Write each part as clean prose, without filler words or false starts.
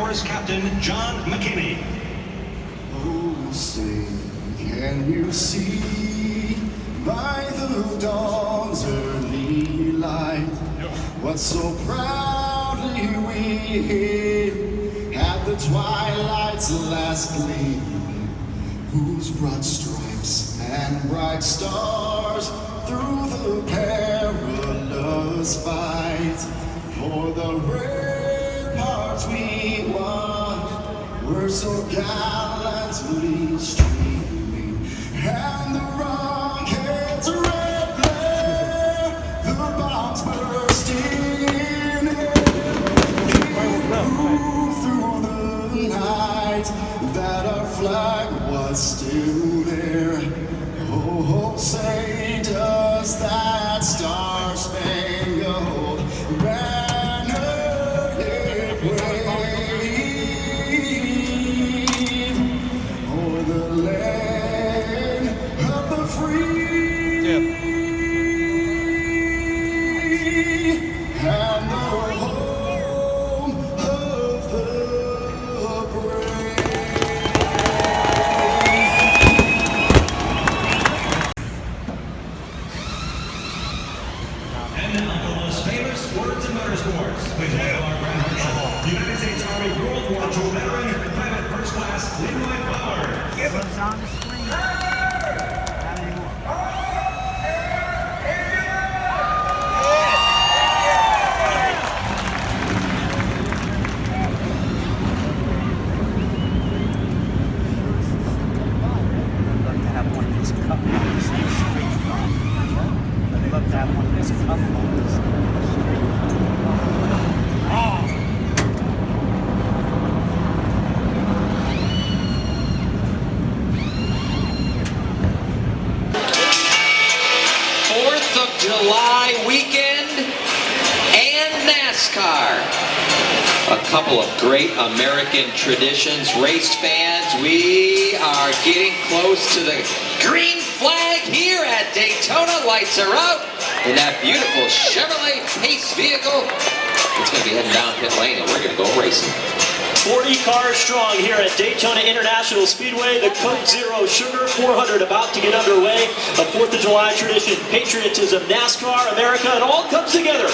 Force Captain John McKinney. Oh, say, can you see by the dawn's early light what so proudly we hailed at the twilight's last gleam, whose broad stripes and bright stars through the perilous fight for the ramparts we won were so gallantly streaming, and the rockets' red glare, the bombs bursting in air, proved through the night that our flag was still there. Oh, say does that star-spangled banner yet wave o'er the land of the free and the home of the brave. And now for Los famous words in motorsports. Please welcome our Grand Marshal, United States Army World War II veteran, Private First Class Leroy Bauer. It was on the screen. Not anymore. 4th of July weekend and NASCAR. A couple of great American traditions. Race fans, we are getting close to the green flag here at Daytona. Lights are out in that beautiful Chevrolet Pace vehicle. It's going to be heading down pit lane and we're going to go racing. 40 cars strong here at Daytona International Speedway. The Coke Zero Sugar 400 about to get underway. A 4th of July tradition, patriotism, NASCAR, America, it all comes together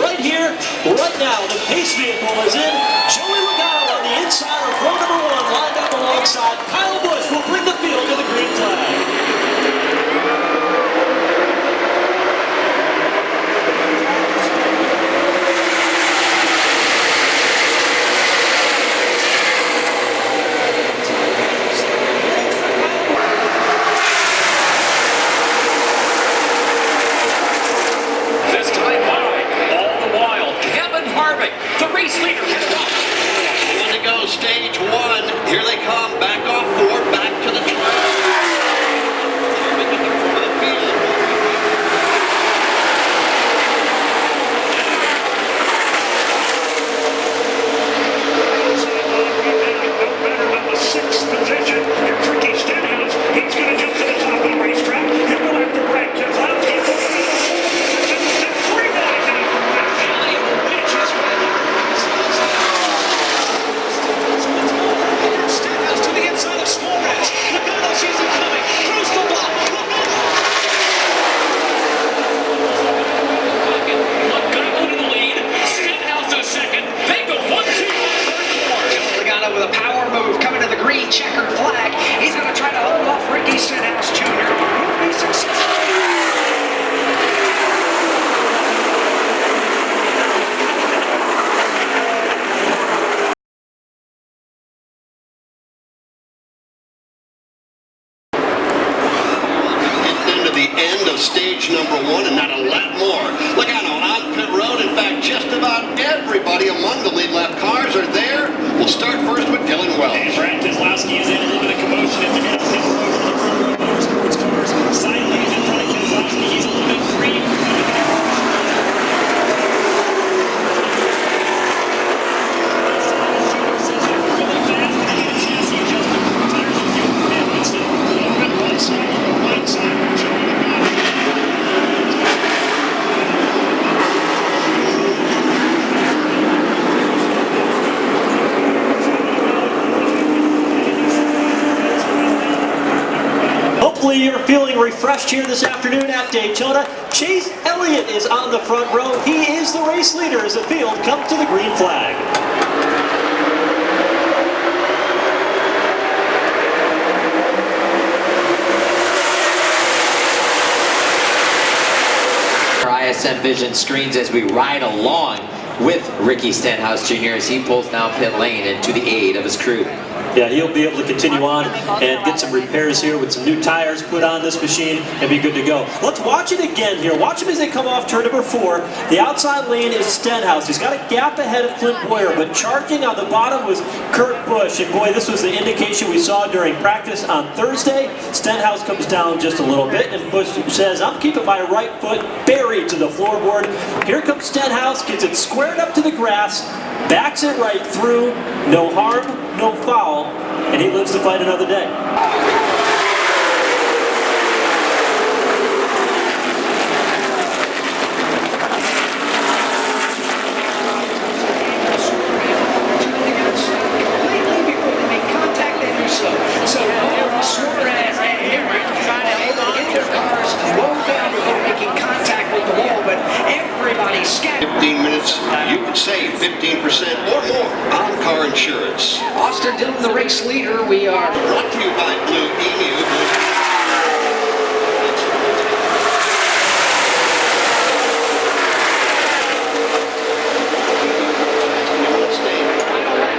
right here, right now. The Pace vehicle is in. Joey Logano on the inside of row number 1, lined up alongside Kyle Busch, will bring the field to the green flag. The race leader has won. On to go, stage 1. Here they come, back off 4, back to the track. No better than the 6th position. Here's Ricky Stenhouse. He's going to jump to the top of the racetrack. He'll go after Brad Keselowski. With a power move coming to the green checkered flag. He's going to try to hold off Ricky Stenhouse Jr. He'll be successful. Into the end of stage number 1 and not a lap more. Logano on pit road. In fact, just about everybody among the lead lap cars are there. We'll start first with Dylan Wells. And Brad Keselowski is in a little bit of commotion at the end of the road for the front row motorsports cars. Side lanes in front of Keselowski. He's a little bit free. Hopefully you're feeling refreshed here this afternoon at Daytona. Chase Elliott is on the front row. He is the race leader as the field comes to the green flag. Our ISM Vision screens as we ride along with Ricky Stenhouse Jr. as he pulls down pit lane and to the aid of his crew. Yeah, he'll be able to continue on and get some repairs here with some new tires put on this machine and be good to go. Let's watch it again here. Watch him as they come off turn number 4. The outside lane is Stenhouse. He's got a gap ahead of Clint Boyer, but charging on the bottom was Kurt Busch. And boy, this was the indication we saw during practice on Thursday. Stenhouse comes down just a little bit, and Busch says, I'm keeping my right foot buried to the floorboard. Here comes Stenhouse, gets it squared up to the grass, backs it right through, no harm, no foul, and he lives to fight another day. You can save 15% or more on car insurance. Austin Dillon, the race leader. We are Brought to you by Blue Emu.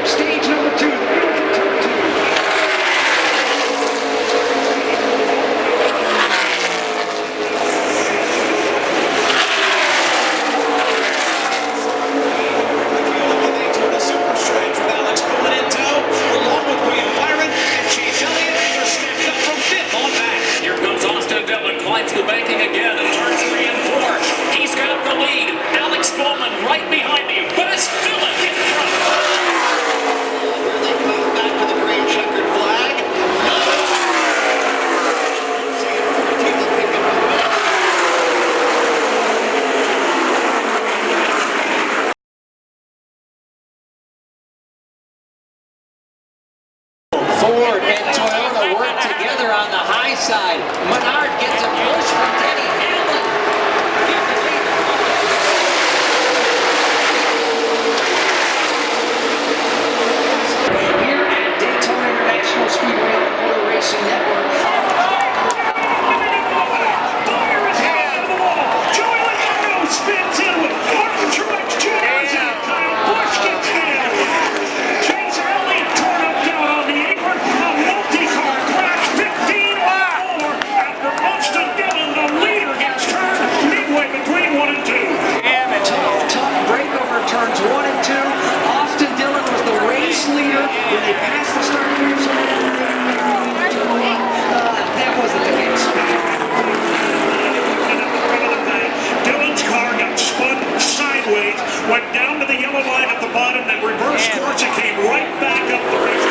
stage number 2. The banking again in turns 3 and 4. He's got the lead. Alex Bowman right behind him, but it's Dillon in front. Here they come back to the green checkered flag. Ford and Toyota work together on the high side. Menard gets a push from Denny Allen. Here at Daytona International Speedway on the Motor Racing Network. Joey Logano spins in with Martin Truex Jr.'s in. Kyle Busch gets in. Chase Elliott torn up down on the apron. A multi-car crash, 15 or more after Austin Dillon, the leader, gets turned midway between 1 and 2. Tough break over turns 1 and 2. Austin Dillon was the race leader when they passed the start clear zone. That wasn't the case. Dillon's car got spun sideways, went down to the yellow line at the bottom, then reversed course and came right back up the race.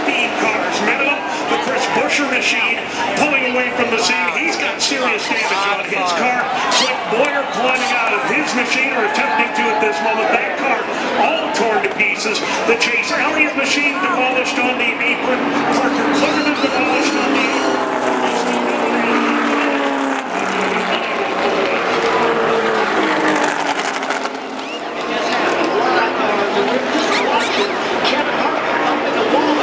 15 cars met up. The Chris Buescher machine pulling away from the scene. He's got serious damage on his car. Clint Boyer climbing out of his machine, or attempting to at this moment. That car all torn to pieces. The Chase Elliott machine demolished on the apron. Parker Cleverman demolished on the apron. Kevin Harper up in the wall.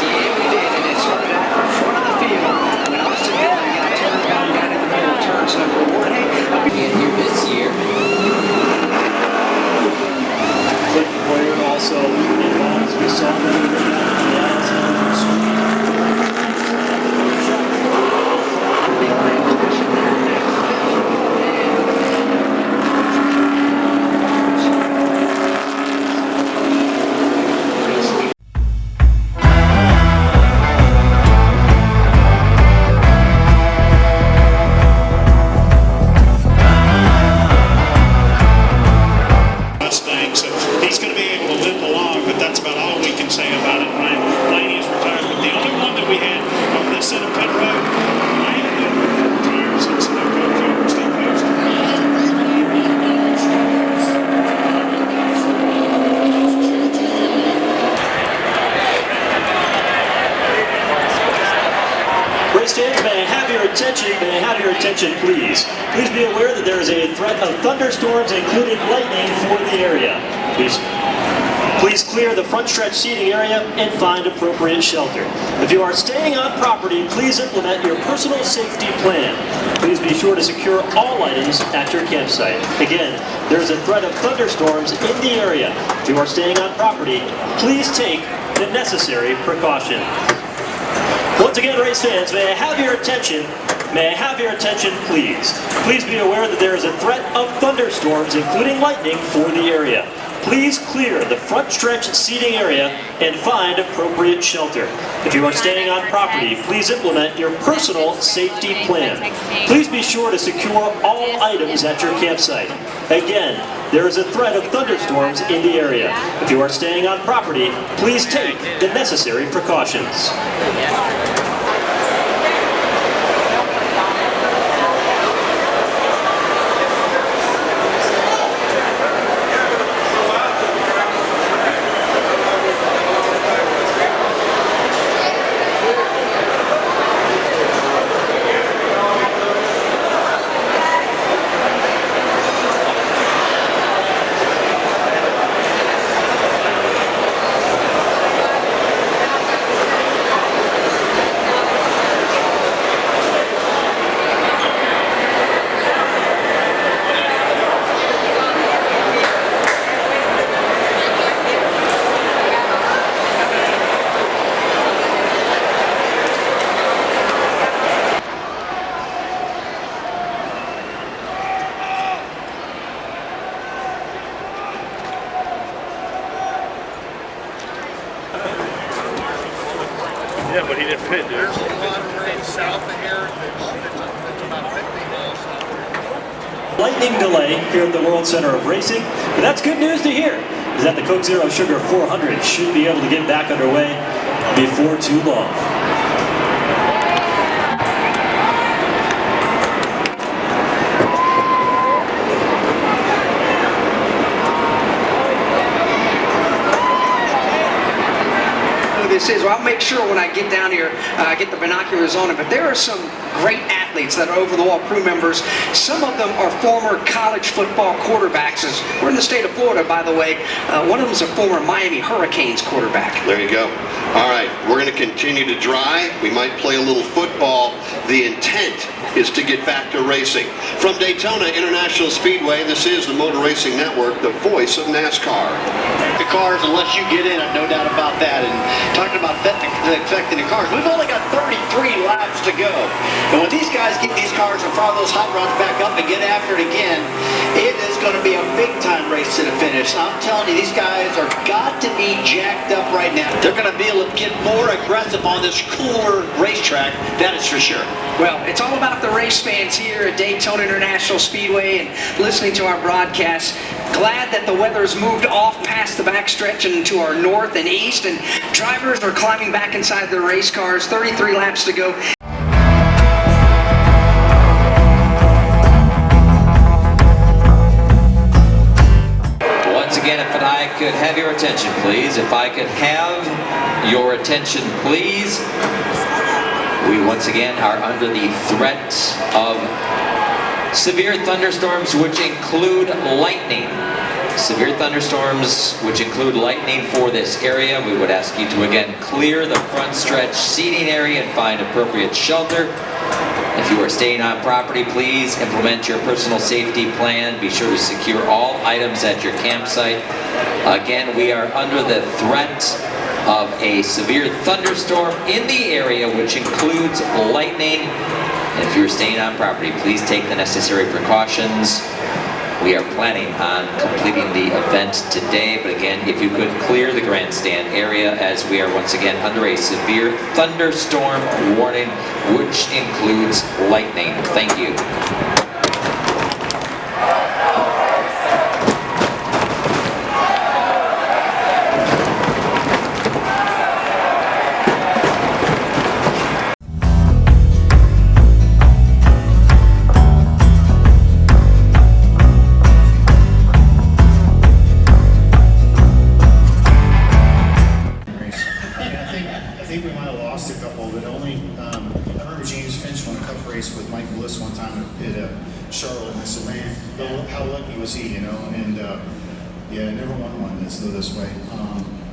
Yeah, we did, and it started out in front of the field. When Austin Dillon got turned back. race fans, may I have your attention? May I have your attention, please? Please be aware that there is a threat of thunderstorms, including lightning, for the area. Please clear the front stretch seating area and find appropriate shelter. If you are staying on property, please implement your personal safety plan. Please be sure to secure all items at your campsite. Again, there is a threat of thunderstorms in the area. If you are staying on property, please take the necessary precaution. Once again, race fans, may I have your attention? May I have your attention, please? Please be aware that there is a threat of thunderstorms, including lightning, for the area. Please clear the front stretch seating area and find appropriate shelter. If you are staying on property, please implement your personal safety plan. Please be sure to secure all items at your campsite. Again, there is a threat of thunderstorms in the area. If you are staying on property, please take the necessary precautions. Yeah, but he didn't pit, dude. There's a lot of rain south of here that's about 50 miles south. Lightning delay here at the World Center of Racing, but that's good news to hear, is that the Coke Zero Sugar 400 should be able to get back underway before too long. This is. Well, I'll make sure when I get down here, get the binoculars on it. But there are some great athletes that are over-the-wall crew members. Some of them are former college football quarterbacks. We're in the state of Florida, by the way. One of them is a former Miami Hurricanes quarterback. There you go. All right, we're going to continue to dry. We might play a little football. The intent is to get back to racing. From Daytona International Speedway, this is the Motor Racing Network, the voice of NASCAR. The cars unless you get in, no doubt about that. And talking about affecting the cars, we've only got 33 laps to go. And when these guys get these cars and fire those hot rods back up and get after it again, it is going to be a big-time race to the finish. I'm telling you, these guys are got to be jacked up right now. They're going to be able to get more aggressive on this cooler racetrack, that is for sure. Well, it's all about the race fans here at Daytona International Speedway and listening to our broadcast. Glad that the weather's moved off past the backstretch and to our north and east, and drivers are climbing back inside their race cars. 33 laps to go. Once again, if I could have your attention, please. If I could have your attention, please. We once again are under the threat of severe thunderstorms, which include lightning. Severe thunderstorms, which include lightning for this area. We would ask you to again clear the front stretch seating area and find appropriate shelter. If you are staying on property, please implement your personal safety plan. Be sure to secure all items at your campsite. Again, we are under the threat of a severe thunderstorm in the area, which includes lightning. And if you're staying on property, please take the necessary precautions. We are planning on completing the event today, but again, if you could clear the grandstand area, as we are once again under a severe thunderstorm warning, which includes lightning. Thank you. I think we might have lost a couple, but only, I remember James Finch won a cup race with Mike Bliss one time at Charlotte, and I said, man, how lucky was he, you know? And yeah, I never won one this way.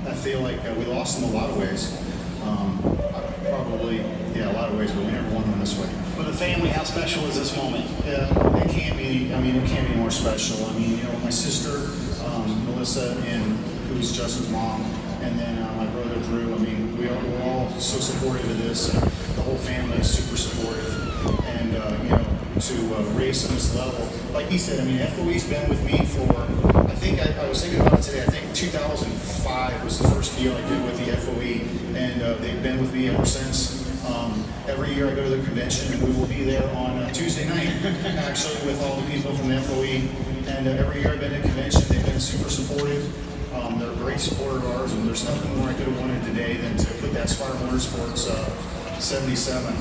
I feel like we lost in a lot of ways. Probably, yeah, a lot of ways, but we never won one this way. For the family, how special is this moment? Yeah, it can't be. I mean, it can't be more special. I mean, you know, my sister, Melissa, and who's Justin's mom, and then my brother Drew. I mean, we're all so supportive of this. And the whole family is super supportive, and you know, to race on this level, like he said. I mean, FOE's been with me for. I was thinking about it today. I think 2005 was the first deal I did with the FOE, and they've been with me ever since. Every year I go to the convention, and we will be there on Tuesday night, actually, with all the people from the FOE. And every year I've been to the convention, they've been super supportive. They're a great supporter of ours, and there's nothing more I could have wanted today than to put that Spire Motorsports 77,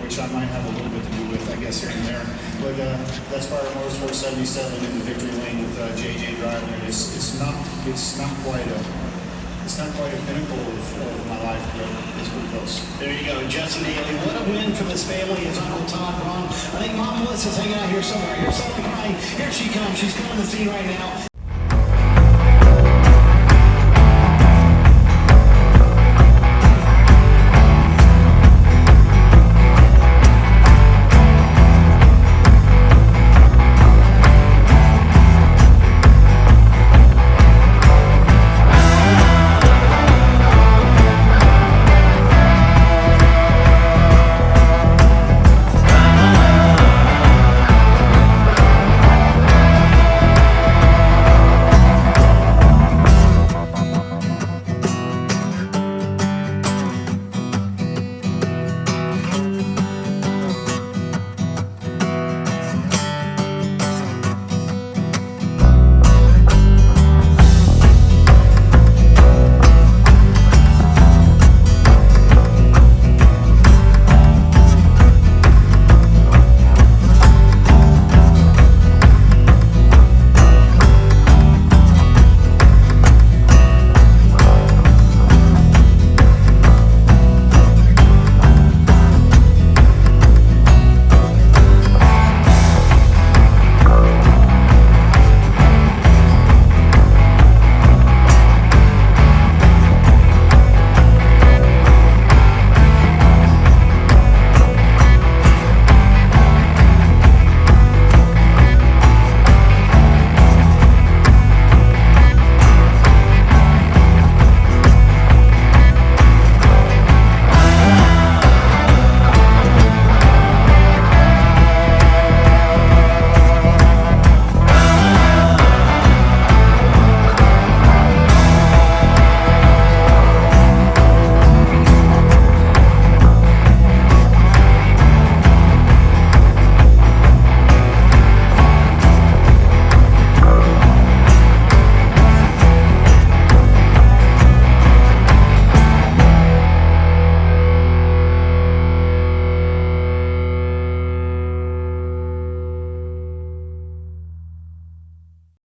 which I might have a little bit to do with, I guess, here and there. But that's Spire Motorsports 77 in the victory lane with JJ driving it. It's not quite a pinnacle of my life, but it's pretty close. There you go, Justin Haley. What a win for this family. It's Uncle Todd, Ron. I think Mom Melissa's hanging out here somewhere. Here's somebody crying. Here she comes. She's coming to the scene right now.